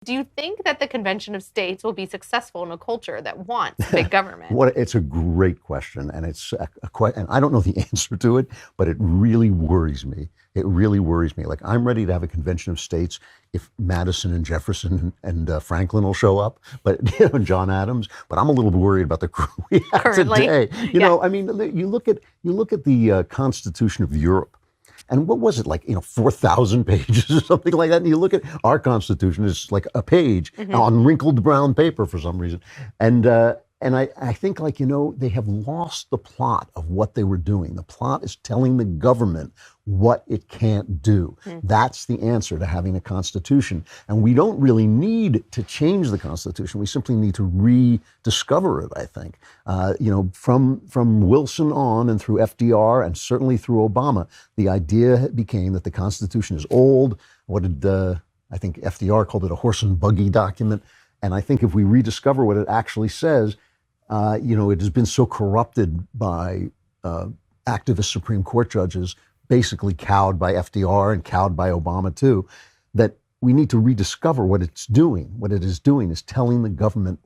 Do you think that the Convention of States will be successful in a culture that wants big government? It's a great question, and it's and I don't know the answer to it, but it really worries me. It really worries me. Like, I'm ready to have a Convention of States if Madison and Jefferson and Franklin will show up, but and John Adams. But I'm a little worried about the crew we have Currently, today. You know, I mean, you look at the Constitution of Europe. And what was it, like, 4,000 pages or something like that? And you look at our Constitution, it's like a page on wrinkled brown paper for some reason. And I think, like, they have lost the plot of what they were doing. The plot is telling the government what it can't do. That's the answer to having a Constitution. And we don't really need to change the Constitution. We simply need to rediscover it, I think. From Wilson on and through FDR and certainly through Obama, the idea became that the Constitution is old. What did, I think FDR called it a horse and buggy document. And I think if we rediscover what it actually says, it has been so corrupted by activist Supreme Court judges, basically cowed by FDR and cowed by Obama too, that we need to rediscover what it's doing. What it is doing is telling the government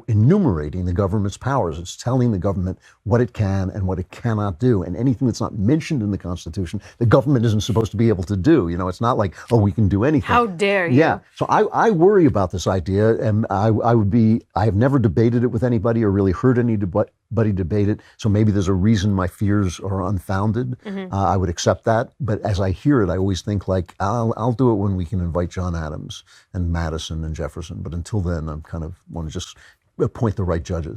enumerating the government's powers. It's telling the government what it can and what it cannot do. And anything that's not mentioned in the Constitution, the government isn't supposed to be able to do. It's not like, oh, we can do anything. How dare you? Yeah. So I worry about this idea, and I have never debated it with anybody or really heard anybody debate it. So maybe there's a reason my fears are unfounded. I would accept that. But as I hear it, I always think, like, I'll do it when we can invite John Adams and Madison and Jefferson. But until then, I'm kind of want to just appoint the right judges.